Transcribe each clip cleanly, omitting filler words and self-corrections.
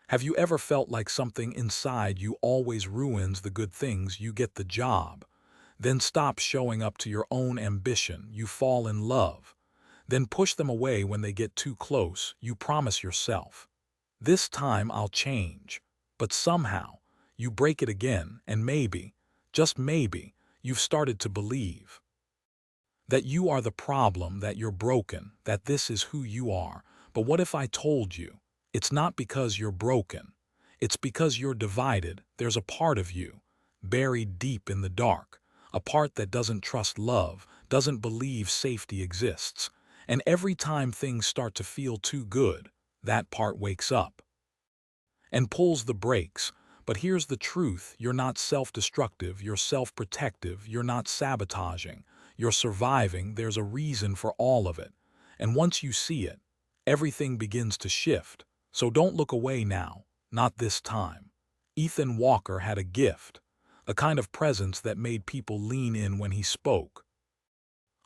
Have you ever felt like something inside you always ruins the good things you get the job? Then stop showing up to your own ambition, you fall in love. Then push them away when they get too close, you promise yourself. This time I'll change. But somehow, you break it again, and maybe, just maybe, you've started to believe that you are the problem, that you're broken, that this is who you are. But what if I told you it's not because you're broken? It's because you're divided. There's a part of you, buried deep in the dark, a part that doesn't trust love, doesn't believe safety exists. And every time things start to feel too good, that part wakes up and pulls the brakes. But here's the truth: you're not self-destructive, you're self-protective, you're not sabotaging, you're surviving. There's a reason for all of it. And once you see it, everything begins to shift. So don't look away now, not this time. Ethan Walker had a gift, a kind of presence that made people lean in when he spoke.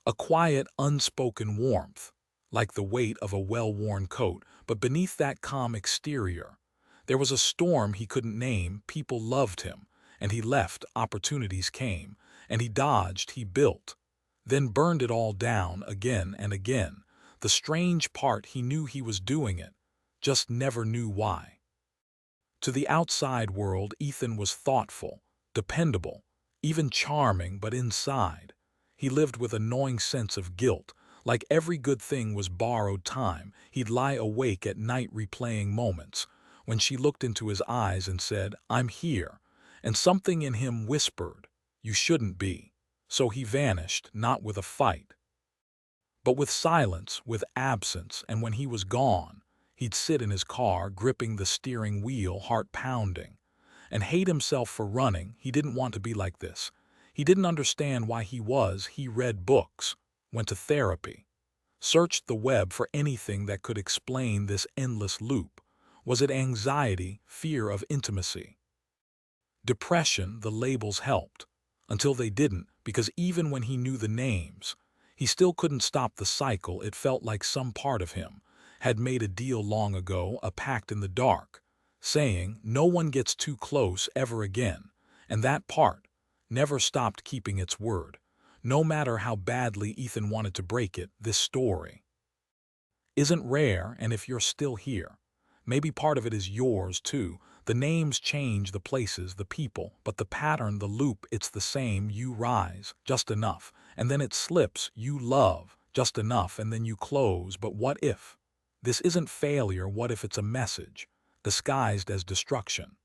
A quiet, unspoken warmth, like the weight of a well-worn coat, but beneath that calm exterior, there was a storm he couldn't name. People loved him, and he left. Opportunities came, and he dodged, he built, then burned it all down again and again. The strange part, he knew he was doing it, just never knew why. To the outside world, Ethan was thoughtful, dependable, even charming, but inside, he lived with a gnawing sense of guilt. Like every good thing was borrowed time, he'd lie awake at night replaying moments when she looked into his eyes and said, "I'm here," and something in him whispered, "You shouldn't be." So he vanished, not with a fight, but with silence, with absence. And when he was gone, he'd sit in his car, gripping the steering wheel, heart pounding, and hate himself for running. He didn't want to be like this. He didn't understand why he was. He read books, went to therapy, searched the web for anything that could explain this endless loop. Was it anxiety, fear of intimacy, depression? The labels helped, until they didn't, because even when he knew the names, he still couldn't stop the cycle. It felt like some part of him had made a deal long ago, a pact in the dark, saying no one gets too close ever again. And that part never stopped keeping its word, no matter how badly Ethan wanted to break it. This story isn't rare, and if you're still here, maybe part of it is yours too. The names change, the places, the people, but the pattern, the loop, it's the same. You rise just enough, and then it slips. You love just enough, and then you close. But what if this isn't failure? What if it's a message disguised as destruction?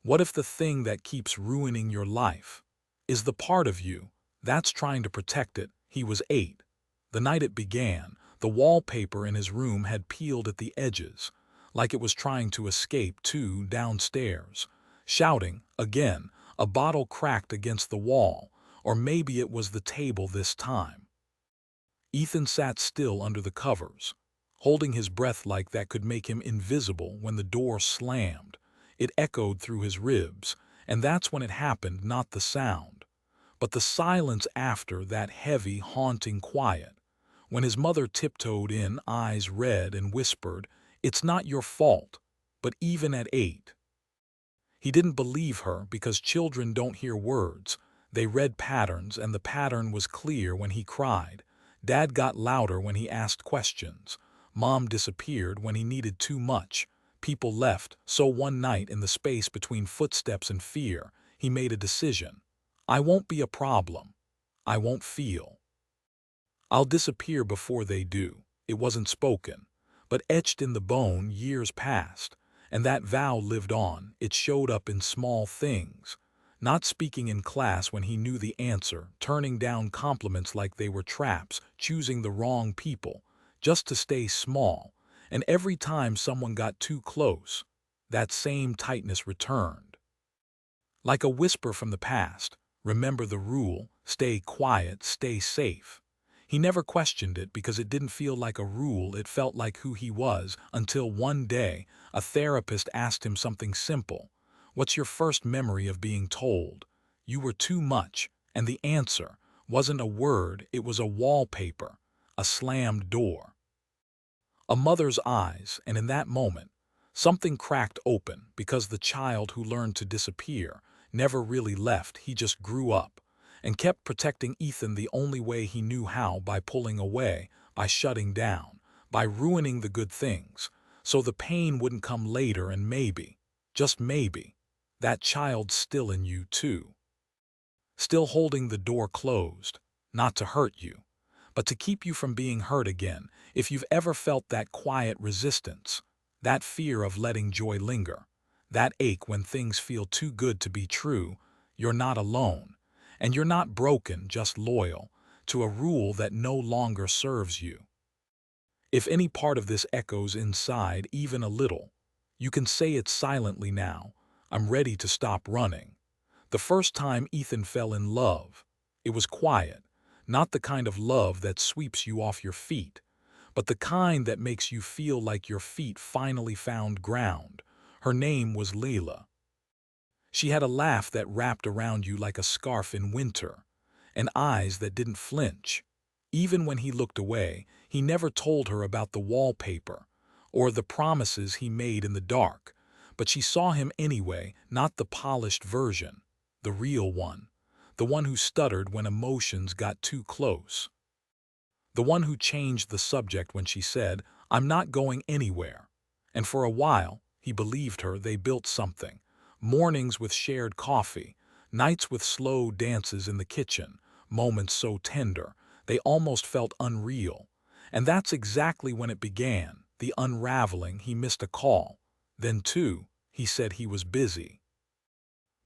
What if the thing that keeps ruining your life is the part of you that's trying to protect it? He was 8. The night it began, the wallpaper in his room had peeled at the edges, like it was trying to escape. Two downstairs, shouting again, a bottle cracked against the wall, or maybe it was the table this time. Ethan sat still under the covers, holding his breath like that could make him invisible. When the door slammed, it echoed through his ribs, and that's when it happened, not the sound, but the silence after, that heavy, haunting quiet. When his mother tiptoed in, eyes red, and whispered, "It's not your fault." But even at 8, he didn't believe her, because children don't hear words. They read patterns, and the pattern was clear. When he cried, Dad got louder. When he asked questions, Mom disappeared. When he needed too much, people left. So one night, in the space between footsteps and fear, he made a decision. I won't be a problem. I won't feel. I'll disappear before they do. It wasn't spoken, but etched in the bone. Years passed, and that vow lived on. It showed up in small things. Not speaking in class when he knew the answer, turning down compliments like they were traps, choosing the wrong people just to stay small. And every time someone got too close, that same tightness returned. Like a whisper from the past, remember the rule, stay quiet, stay safe. He never questioned it because it didn't feel like a rule, it felt like who he was, until one day, a therapist asked him something simple. What's your first memory of being told you were too much? And the answer wasn't a word, it was a wallpaper, a slammed door, a mother's eyes. And in that moment, Something cracked open because the child who learned to disappear never really left. He just grew up and kept protecting Ethan the only way he knew how, by pulling away, by shutting down, by ruining the good things, so the pain wouldn't come later. And maybe, just maybe, that child's still in you too. Still holding the door closed, not to hurt you, but to keep you from being hurt again. If you've ever felt that quiet resistance, that fear of letting joy linger, that ache when things feel too good to be true, you're not alone. And you're not broken, just loyal to a rule that no longer serves you. If any part of this echoes inside even a little, you can say it silently now: I'm ready to stop running. The first time Ethan fell in love, it was quiet, not the kind of love that sweeps you off your feet, but the kind that makes you feel like your feet finally found ground. Her name was Layla. She had a laugh that wrapped around you like a scarf in winter, and eyes that didn't flinch. Even when he looked away, he never told her about the wallpaper or the promises he made in the dark, but she saw him anyway, not the polished version, the real one, the one who stuttered when emotions got too close, the one who changed the subject when she said, "I'm not going anywhere." And for a while, he believed her. They built something. Mornings with shared coffee, nights with slow dances in the kitchen, moments so tender, they almost felt unreal. And that's exactly when it began, the unraveling. He missed a call. Then, too, he said he was busy,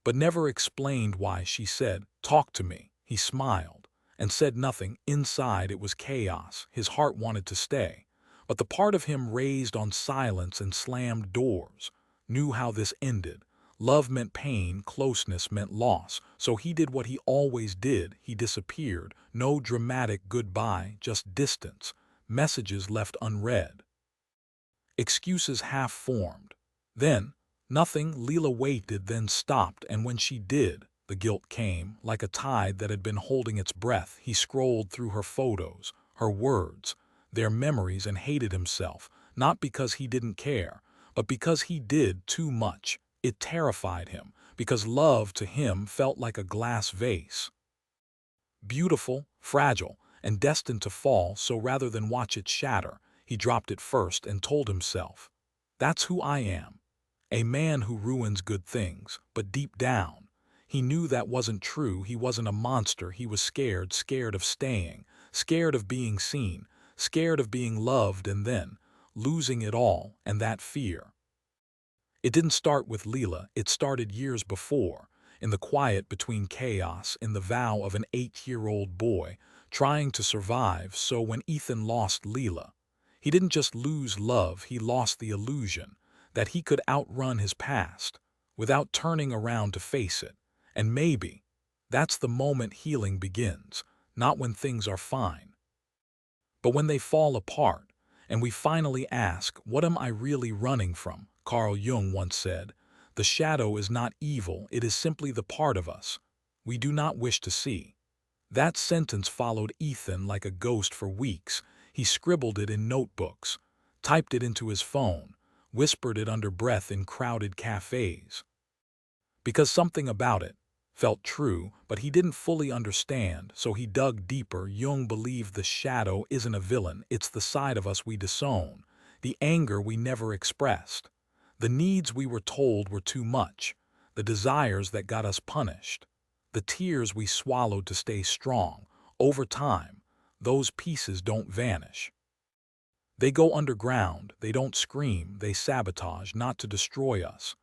but never explained why. She said, "Talk to me." He smiled and said nothing. Inside it was chaos. His heart wanted to stay, but the part of him raised on silence and slammed doors knew how this ended. Love meant pain, closeness meant loss, so he did what he always did. He disappeared. No dramatic goodbye, just distance, messages left unread, excuses half formed. Then, nothing. Leela waited, then stopped, and when she did, the guilt came, like a tide that had been holding its breath. He scrolled through her photos, her words, their memories, and hated himself, not because he didn't care, but because he did too much. It terrified him, because love to him felt like a glass vase, beautiful, fragile, and destined to fall. So rather than watch it shatter, he dropped it first and told himself, "That's who I am. A man who ruins good things." But deep down, he knew that wasn't true. He wasn't a monster. He was scared, scared of staying, scared of being seen, scared of being loved and then losing it all. And that fear, it didn't start with Leela. It started years before, in the quiet between chaos, in the vow of an 8-year-old boy trying to survive. So when Ethan lost Leela, he didn't just lose love, he lost the illusion that he could outrun his past without turning around to face it. And maybe that's the moment healing begins, not when things are fine, but when they fall apart, and we finally ask, what am I really running from? Carl Jung once said, "The shadow is not evil, it is simply the part of us we do not wish to see." That sentence followed Ethan like a ghost for weeks. He scribbled it in notebooks, typed it into his phone, whispered it under breath in crowded cafes, because something about it felt true, but he didn't fully understand, so he dug deeper. Jung believed the shadow isn't a villain, it's the side of us we disown, the anger we never expressed, the needs we were told were too much, the desires that got us punished, the tears we swallowed to stay strong. Over time, those pieces don't vanish. They go underground, they don't scream, they sabotage, not to destroy us,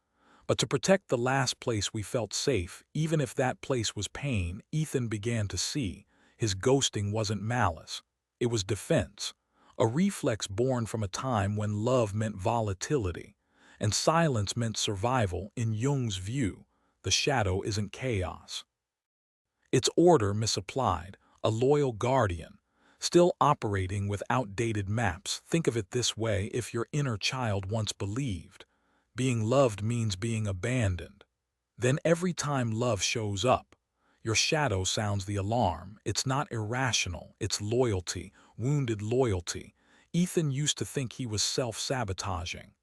but to protect the last place we felt safe. Even if that place was pain, Ethan began to see his ghosting wasn't malice. It was defense, a reflex born from a time when love meant volatility and silence meant survival. In Jung's view, the shadow isn't chaos. It's order misapplied, a loyal guardian, still operating with outdated maps. Think of it this way: if your inner child once believed being loved means being abandoned, then every time love shows up, your shadow sounds the alarm. It's not irrational, it's loyalty, wounded loyalty. Ethan used to think he was self-sabotaging.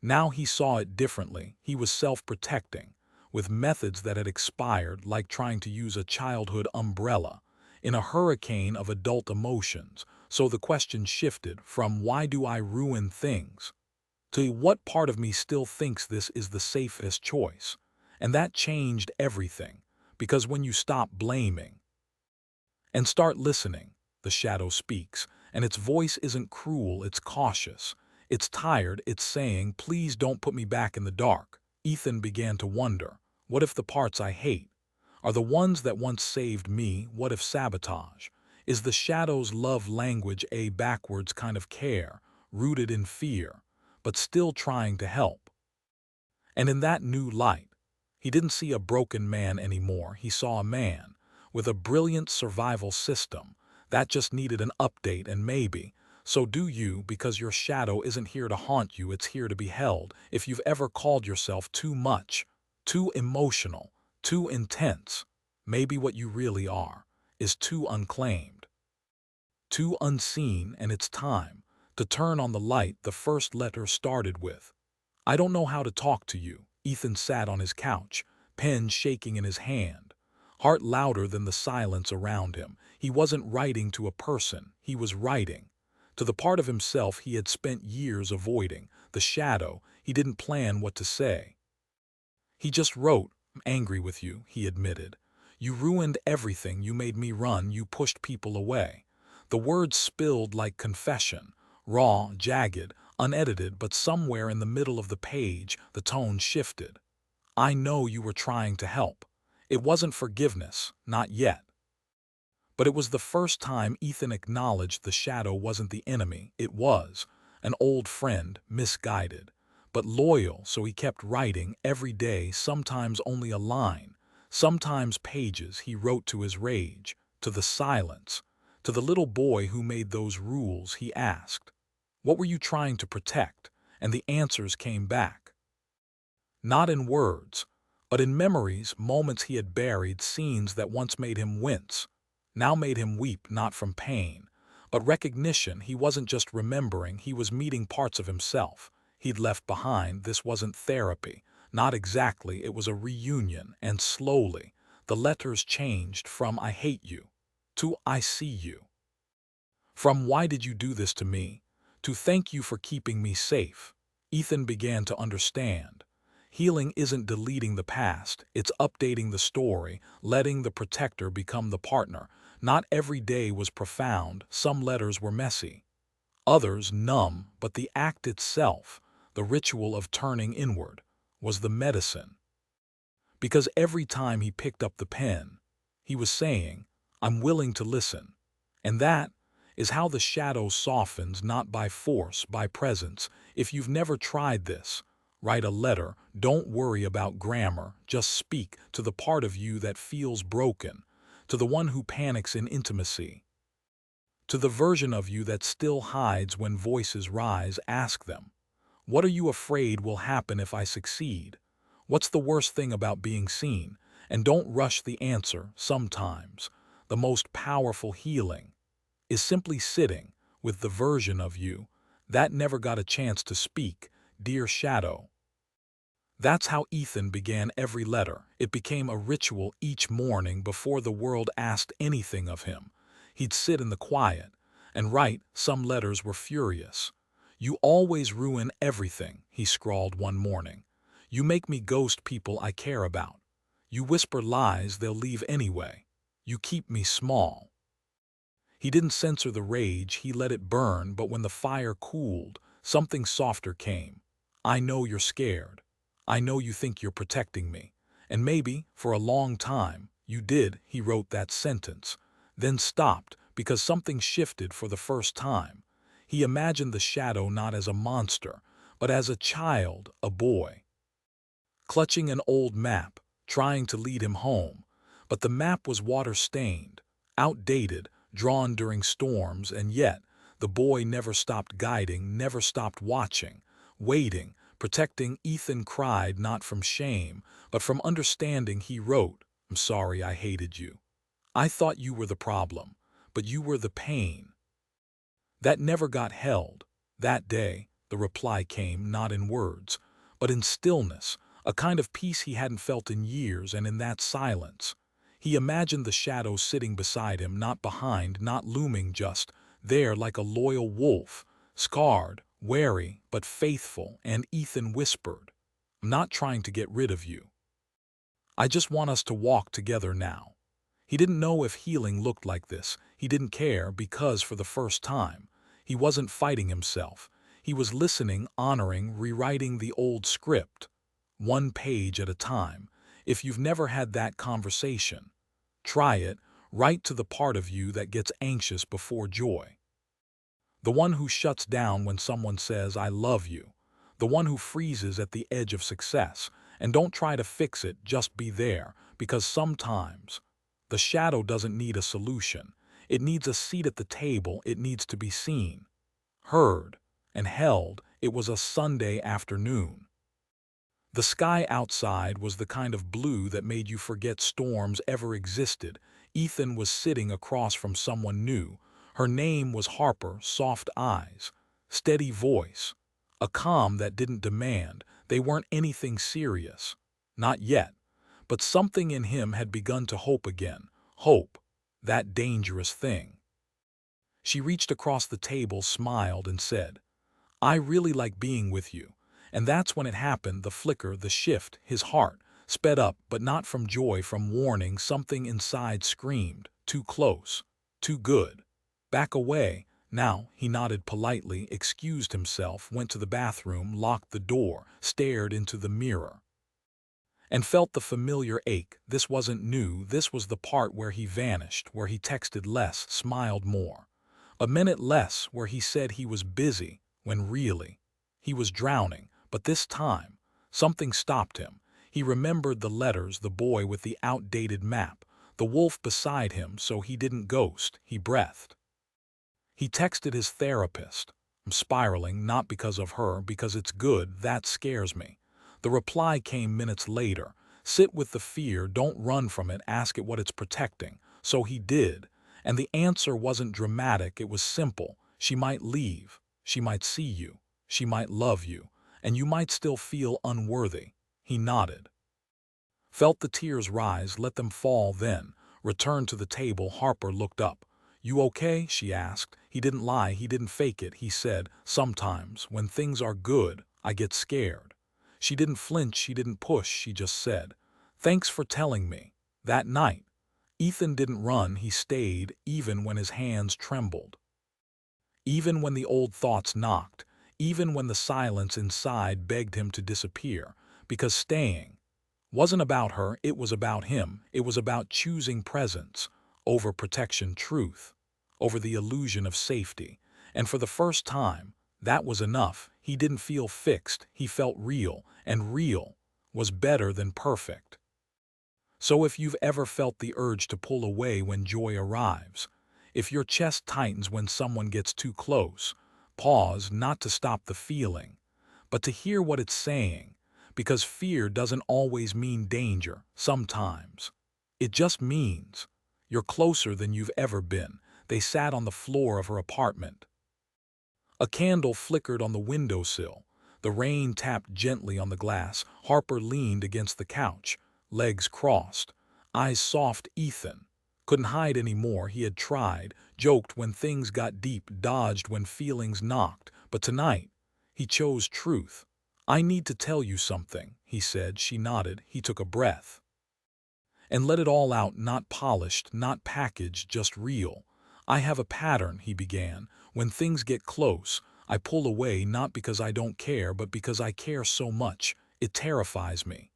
Now he saw it differently. He was self-protecting, with methods that had expired, like trying to use a childhood umbrella in a hurricane of adult emotions. So the question shifted from "why do I ruin things?" to "what part of me still thinks this is the safest choice?" And that changed everything, because when you stop blaming and start listening, the shadow speaks, and its voice isn't cruel, it's cautious. It's tired, it's saying, "Please don't put me back in the dark." Ethan began to wonder, what if the parts I hate are the ones that once saved me? What if sabotage is the shadow's love language, a backwards kind of care, rooted in fear, but still trying to help? And in that new light, he didn't see a broken man anymore. He saw a man with a brilliant survival system that just needed an update. And maybe so do you, because your shadow isn't here to haunt you, it's here to be held. If you've ever called yourself too much, too emotional, too intense, maybe what you really are is too unclaimed, too unseen, and it's time to turn on the light the first letter started with. "I don't know how to talk to you." Ethan sat on his couch, pen shaking in his hand, heart louder than the silence around him. He wasn't writing to a person, he was writing to the part of himself he had spent years avoiding, the shadow. He didn't plan what to say. He just wrote. "I'm angry with you," he admitted. "You ruined everything. You made me run. You pushed people away." The words spilled like confession, raw, jagged, unedited, but somewhere in the middle of the page, the tone shifted. "I know you were trying to help." It wasn't forgiveness, not yet. But it was the first time Ethan acknowledged the shadow wasn't the enemy. It was an old friend, misguided, but loyal. So he kept writing every day, sometimes only a line, sometimes pages. He wrote to his rage, to the silence, to the little boy who made those rules. He asked, "What were you trying to protect?" And the answers came back. Not in words, but in memories, moments he had buried, scenes that once made him wince, now made him weep, not from pain, but recognition. He wasn't just remembering, he was meeting parts of himself he'd left behind. This wasn't therapy, not exactly. It was a reunion, and slowly, the letters changed from "I hate you" to "I see you." From "Why did you do this to me?" to "Thank you for keeping me safe." Ethan began to understand. Healing isn't deleting the past, it's updating the story, letting the protector become the partner. Not every day was profound. Some letters were messy, others numb, but the act itself, the ritual of turning inward, was the medicine. Because every time he picked up the pen, he was saying, "I'm willing to listen." And that is how the shadow softens, not by force, by presence. If you've never tried this, write a letter. Don't worry about grammar. Just speak to the part of you that feels broken, to the one who panics in intimacy, to the version of you that still hides when voices rise. Ask them, "What are you afraid will happen if I succeed? What's the worst thing about being seen?" And don't rush the answer. Sometimes the most powerful healing is simply sitting with the version of you that never got a chance to speak. Dear Shadow. That's how Ethan began every letter. It became a ritual. Each morning before the world asked anything of him, he'd sit in the quiet and write. Some letters were furious. "You always ruin everything," he scrawled one morning. "You make me ghost people I care about. You whisper lies they'll leave anyway. You keep me small." He didn't censor the rage, he let it burn. But when the fire cooled, something softer came. "I know you're scared. I know you think you're protecting me. And maybe, for a long time, you did." He wrote that sentence, then stopped, because something shifted for the first time. He imagined the shadow not as a monster, but as a child, a boy, clutching an old map, trying to lead him home. But the map was water-stained, outdated, drawn during storms, and yet the boy never stopped guiding, never stopped watching, waiting, protecting. Ethan cried, not from shame, but from understanding. He wrote, "I'm sorry I hated you. I thought you were the problem, but you were the pain that never got held." That day, The reply came not in words, but in stillness, a kind of peace he hadn't felt in years, and in that silence, he imagined the shadow sitting beside him, not behind, not looming, just there like a loyal wolf, scarred, wary, but faithful, and Ethan whispered, "I'm not trying to get rid of you. I just want us to walk together now." He didn't know if healing looked like this. He didn't care because, for the first time, he wasn't fighting himself. He was listening, honoring, rewriting the old script, one page at a time. If you've never had that conversation, try it. Write to the part of you that gets anxious before joy. The one who shuts down when someone says, "I love you." The one who freezes at the edge of success. And don't try to fix it, just be there, because sometimes the shadow doesn't need a solution. It needs a seat at the table. It needs to be seen, heard, and held. It was a Sunday afternoon. The sky outside was the kind of blue that made you forget storms ever existed. Ethan was sitting across from someone new. Her name was Harper, soft eyes, steady voice, a calm that didn't demand. They weren't anything serious. Not yet. But something in him had begun to hope again. Hope, that dangerous thing. She reached across the table, smiled, and said, "I really like being with you." And that's when it happened, the flicker, the shift. His heart sped up, but not from joy, from warning. Something inside screamed, "Too close, too good. Back away." Now, he nodded politely, excused himself, went to the bathroom, locked the door, stared into the mirror, and felt the familiar ache. This wasn't new. This was the part where he vanished, where he texted less, smiled more. A minute less, where he said he was busy, when really, he was drowning. But this time, something stopped him. He remembered the letters, the boy with the outdated map, the wolf beside him, so he didn't ghost. He breathed. He texted his therapist, "I'm spiraling, not because of her, because it's good, that scares me." The reply came minutes later, "Sit with the fear, don't run from it, ask it what it's protecting." So he did, and the answer wasn't dramatic, it was simple. She might leave, she might see you, she might love you, and you might still feel unworthy. He nodded. Felt the tears rise, let them fall, then returned to the table. Harper looked up. "You okay?" she asked. He didn't lie, he didn't fake it. He said, "Sometimes, when things are good, I get scared." She didn't flinch, she didn't push, she just said, "Thanks for telling me." That night, Ethan didn't run, he stayed, even when his hands trembled. Even when the old thoughts knocked, even when the silence inside begged him to disappear, because staying wasn't about her, it was about him. It was about choosing presence over protection, truth over the illusion of safety. And for the first time, that was enough. He didn't feel fixed, he felt real, and real was better than perfect. So if you've ever felt the urge to pull away when joy arrives, if your chest tightens when someone gets too close, pause, not to stop the feeling, but to hear what it's saying, because fear doesn't always mean danger. Sometimes it just means you're closer than you've ever been. They sat on the floor of her apartment. A candle flickered on the windowsill. The rain tapped gently on the glass. Harper leaned against the couch, legs crossed, eyes soft. Ethan couldn't hide anymore. He had tried, joked when things got deep, dodged when feelings knocked. But tonight, he chose truth. "I need to tell you something," he said. She nodded. He took a breath and let it all out, not polished, not packaged, just real. "I have a pattern," he began. "When things get close, I pull away, not because I don't care, but because I care so much. It terrifies me.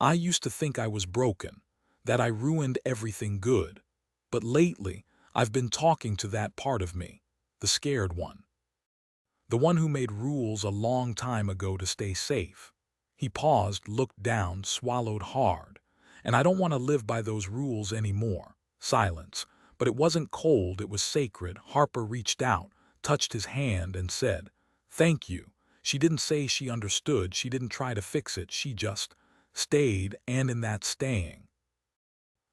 I used to think I was broken, that I ruined everything good. But lately, I've been talking to that part of me, the scared one. The one who made rules a long time ago to stay safe." He paused, looked down, swallowed hard. "And I don't want to live by those rules anymore." Silence. But it wasn't cold, it was sacred. Harper reached out, touched his hand, and said, "Thank you." She didn't say she understood, she didn't try to fix it, she just stayed, and in that staying,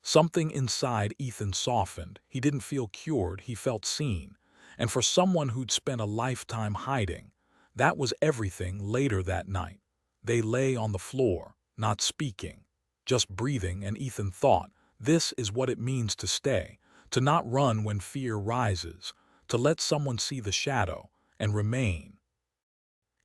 something inside Ethan softened. He didn't feel cured, he felt seen. And for someone who'd spent a lifetime hiding, That was everything later that night. They lay on the floor, not speaking, just breathing, and Ethan thought, this is what it means to stay, to not run when fear rises, to let someone see the shadow and remain.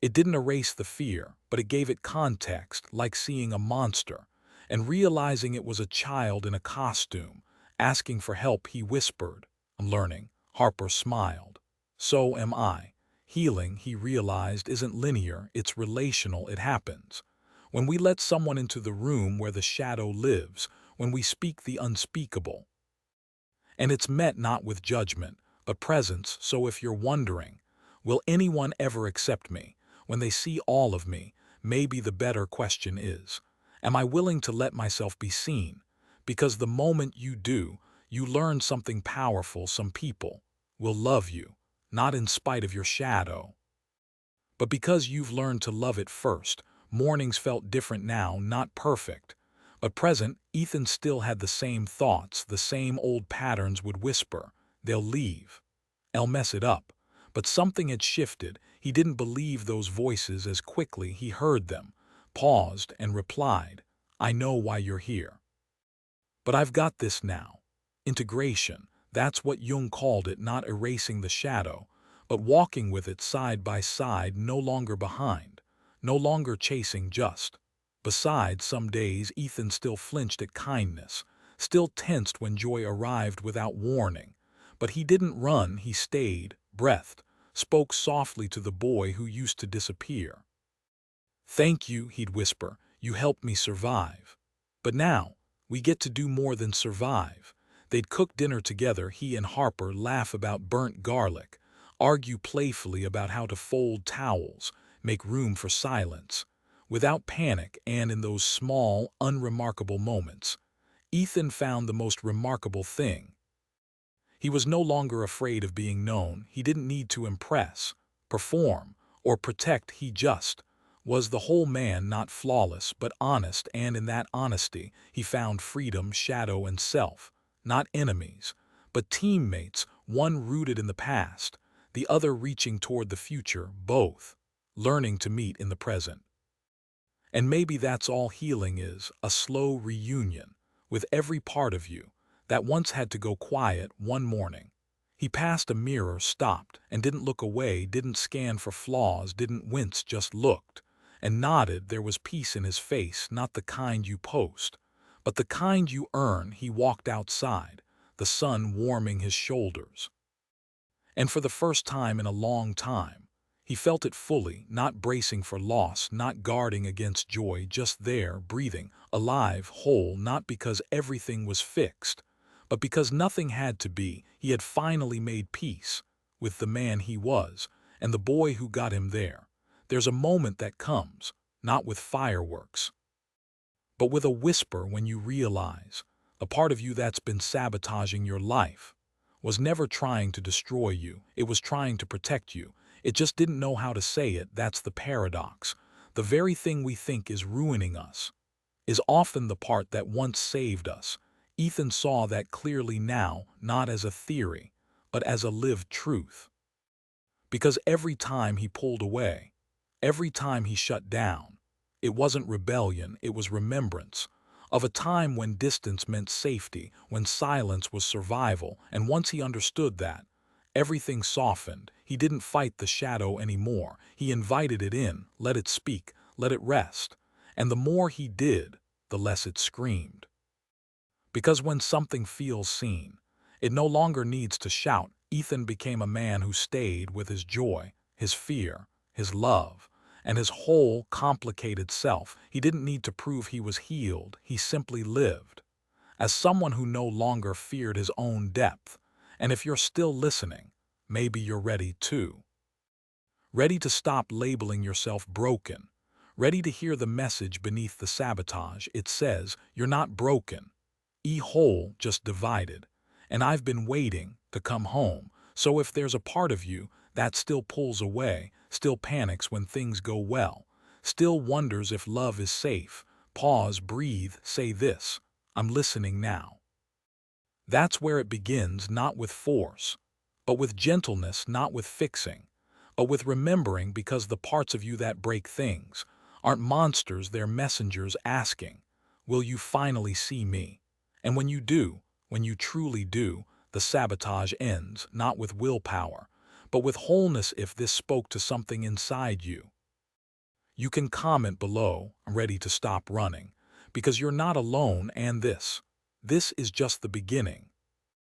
It didn't erase the fear, but it gave it context, like seeing a monster, and realizing it was a child in a costume. Asking for help, he whispered, "I'm learning." Harper smiled. "So am I." Healing, he realized, isn't linear, it's relational, it happens when we let someone into the room where the shadow lives, when we speak the unspeakable. And it's met not with judgment, but presence. So if you're wondering, will anyone ever accept me when they see all of me, maybe the better question is, am I willing to let myself be seen? Because the moment you do, you learn something powerful. Some people will love you, not in spite of your shadow, but because you've learned to love it first. Mornings felt different now, not perfect, but present. Ethan still had the same thoughts, the same old patterns. Would whisper, "They'll leave. I'll mess it up." But something had shifted. He didn't believe those voices as quickly. He heard them, paused, and replied, "I know why you're here. But I've got this now." Integration, that's what Jung called it, not erasing the shadow, but walking with it side by side, no longer behind, no longer chasing, just beside. Some days Ethan still flinched at kindness, still tensed when joy arrived without warning. But he didn't run, he stayed, breathed, spoke softly to the boy who used to disappear. "Thank you," he'd whisper, "you helped me survive. But now, we get to do more than survive." They'd cook dinner together, he and Harper, laugh about burnt garlic, argue playfully about how to fold towels, make room for silence, without panic. And in those small, unremarkable moments, Ethan found the most remarkable thing. He was no longer afraid of being known. He didn't need to impress, perform, or protect. He just was the whole man, not flawless, but honest. And in that honesty, he found freedom. Shadow and self, not enemies, but teammates, one rooted in the past, the other reaching toward the future, both learning to meet in the present. And maybe that's all healing is, a slow reunion with every part of you that once had to go quiet. One morning, he passed a mirror, stopped, and didn't look away, didn't scan for flaws, didn't wince, just looked and nodded. There was peace in his face, not the kind you post, but the kind you earn. He walked outside, the sun warming his shoulders. And for the first time in a long time, he felt it fully, not bracing for loss, not guarding against joy, just there, breathing, alive, whole, not because everything was fixed, but because nothing had to be. He had finally made peace with the man he was and the boy who got him there. There's a moment that comes, not with fireworks, but with a whisper, when you realize a part of you that's been sabotaging your life was never trying to destroy you, it was trying to protect you. It just didn't know how to say it. That's the paradox. The very thing we think is ruining us is often the part that once saved us. Ethan saw that clearly now, not as a theory, but as a lived truth. Because every time he pulled away, every time he shut down, it wasn't rebellion, it was remembrance of a time when distance meant safety, when silence was survival. And once he understood that, everything softened. He didn't fight the shadow anymore. He invited it in, let it speak, let it rest. And the more he did, the less it screamed. Because when something feels seen, it no longer needs to shout. Ethan became a man who stayed with his joy, his fear, his love, and his whole complicated self. He didn't need to prove he was healed. He simply lived as someone who no longer feared his own depth. And if you're still listening, maybe you're ready too. Ready to stop labeling yourself broken. Ready to hear the message beneath the sabotage. It says, you're not broken. Whole, just divided. And I've been waiting to come home. So if there's a part of you that still pulls away, still panics when things go well, still wonders if love is safe, pause, breathe, say this, I'm listening now. That's where it begins, not with force, but with gentleness, not with fixing, but with remembering, because the parts of you that break things aren't monsters, they're messengers asking, will you finally see me? And when you do, when you truly do, the sabotage ends, not with willpower, but with wholeness. If this spoke to something inside you, you can comment below, I'm ready to stop running, because you're not alone, and this is just the beginning.